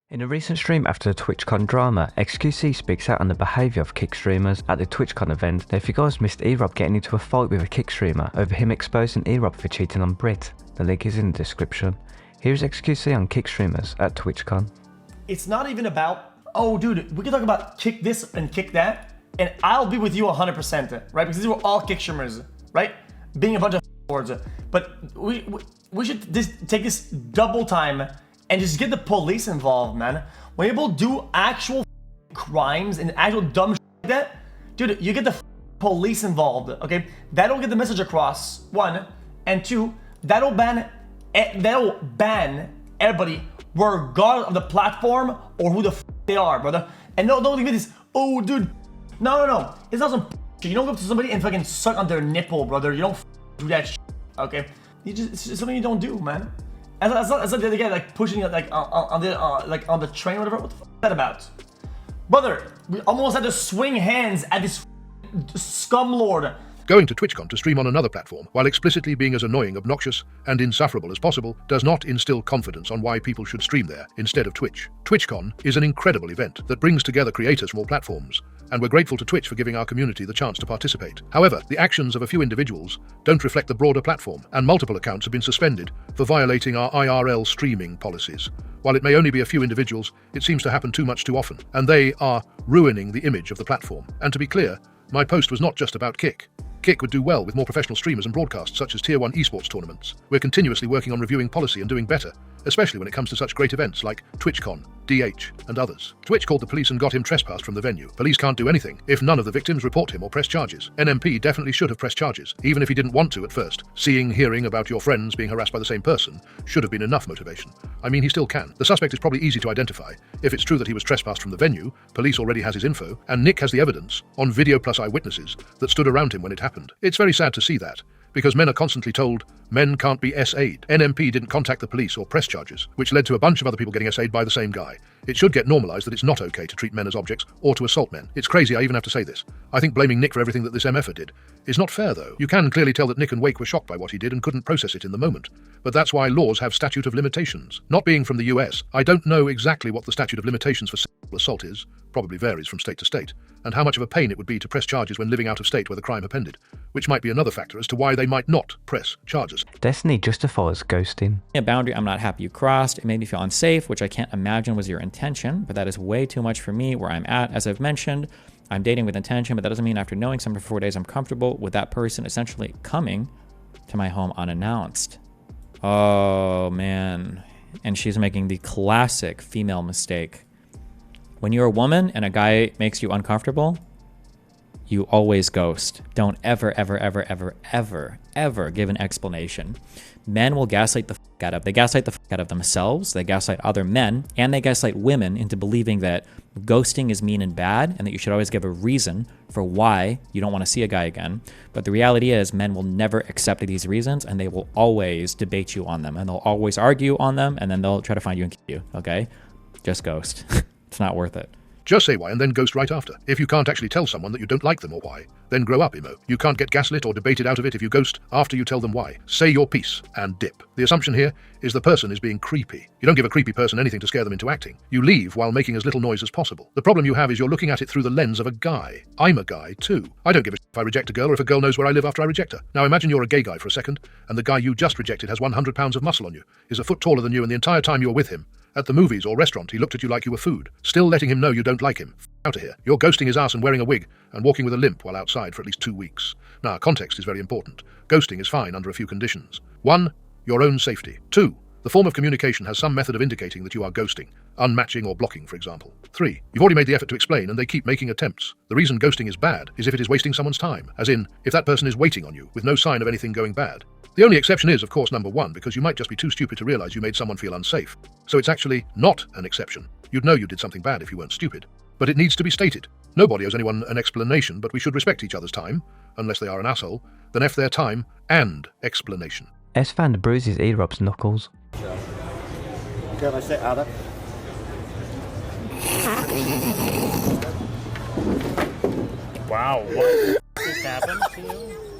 In a recent stream after the TwitchCon drama, xQc speaks out on the behaviour of Kick streamers at the TwitchCon event. Now if you guys missed E-Rob getting into a fight with a Kick streamer over him exposing E-Rob for cheating on Brit, the link is in the description. Here's xQc on Kick streamers at TwitchCon. It's not even about, oh dude, we can talk about kick this and kick that, and I'll be with you 100%, right? Because these were all Kick streamers, right? Being a bunch of words. But we should just take this double time and just get the police involved, man. When people do actual crimes and actual dumb shit like that, dude, you get the police involved, okay? That'll get the message across, one, and two, that'll ban everybody, regardless of the platform or who the they are, brother. And no, don't give me this, oh, dude, no. It's not some shit. You don't go up to somebody and fucking suck on their nipple, brother. You don't do that shit, okay? It's just something you don't do, man. As not the other guy like pushing it like on the train or whatever. What the fuck is that about? Brother, we almost had to swing hands at this scumlord. Going to TwitchCon to stream on another platform, while explicitly being as annoying, obnoxious, and insufferable as possible, does not instill confidence on why people should stream there instead of Twitch. TwitchCon is an incredible event that brings together creators from all platforms, and we're grateful to Twitch for giving our community the chance to participate. However, the actions of a few individuals don't reflect the broader platform, and multiple accounts have been suspended for violating our IRL streaming policies. While it may only be a few individuals, it seems to happen too often, and they are ruining the image of the platform. And to be clear, my post was not just about Kick. Kick would do well with more professional streamers and broadcasts such as Tier 1 esports tournaments. We're continuously working on reviewing policy and doing better, especially when it comes to such great events like TwitchCon, DH, and others. Twitch called the police and got him trespassed from the venue. Police can't do anything if none of the victims report him or press charges. NMP definitely should have pressed charges, even if he didn't want to at first. Hearing about your friends being harassed by the same person should have been enough motivation. I mean, he still can. The suspect is probably easy to identify. If it's true that he was trespassed from the venue, police already has his info, and Nick has the evidence, on video plus eyewitnesses, that stood around him when it happened. It's very sad to see that, because men are constantly told men can't be SA'd. NMP didn't contact the police or press charges, which led to a bunch of other people getting SA'd by the same guy. It should get normalized that it's not okay to treat men as objects or to assault men. It's crazy I even have to say this. I think blaming Nick for everything that this MFer did is not fair though. You can clearly tell that Nick and Wake were shocked by what he did and couldn't process it in the moment. But that's why laws have statute of limitations. Not being from the US, I don't know exactly what the statute of limitations for sexual assault is, probably varies from state to state, and how much of a pain it would be to press charges when living out of state where the crime happened, which might be another factor as to why they might not press charges. Destiny justifies ghosting. A boundary I'm not happy you crossed. It made me feel unsafe, which I can't imagine was your intention, but that is way too much for me where I'm at. As I've mentioned, I'm dating with intention, but that doesn't mean after knowing someone for 4 days, I'm comfortable with that person essentially coming to my home unannounced. Oh man. And she's making the classic female mistake. When you're a woman and a guy makes you uncomfortable, you always ghost. Don't ever give an explanation. Men will gaslight the fuck out of. They gaslight the fuck out of themselves. They gaslight other men, and they gaslight women into believing that ghosting is mean and bad, and that you should always give a reason for why you don't want to see a guy again. But the reality is, men will never accept these reasons, and they will always debate you on them, and they'll always argue on them, and then they'll try to find you and kill you. Okay, just ghost. It's not worth it. Just say why and then ghost right after. If you can't actually tell someone that you don't like them or why, then grow up, emo. You can't get gaslit or debated out of it if you ghost after you tell them why. Say your piece and dip. The assumption here is the person is being creepy. You don't give a creepy person anything to scare them into acting. You leave while making as little noise as possible. The problem you have is you're looking at it through the lens of a guy. I'm a guy too. I don't give a shit if I reject a girl or if a girl knows where I live after I reject her. Now imagine you're a gay guy for a second, and the guy you just rejected has 100 pounds of muscle on you, is a foot taller than you, and the entire time you're with him, at the movies or restaurant, he looked at you like you were food, still letting him know you don't like him. Out of here. You're ghosting his ass and wearing a wig and walking with a limp while outside for at least 2 weeks. Now, context is very important. Ghosting is fine under a few conditions. 1. Your own safety. 2. The form of communication has some method of indicating that you are ghosting, unmatching or blocking, for example. 3. You've already made the effort to explain and they keep making attempts. The reason ghosting is bad is if it is wasting someone's time, as in, if that person is waiting on you with no sign of anything going bad. The only exception is, of course, number 1, because you might just be too stupid to realize you made someone feel unsafe. So it's actually not an exception. You'd know you did something bad if you weren't stupid. But it needs to be stated. Nobody owes anyone an explanation, but we should respect each other's time, unless they are an asshole, then F their time and explanation. S-Fan bruises E-Rob's knuckles. Can I sit out of? Wow, what just happened to you?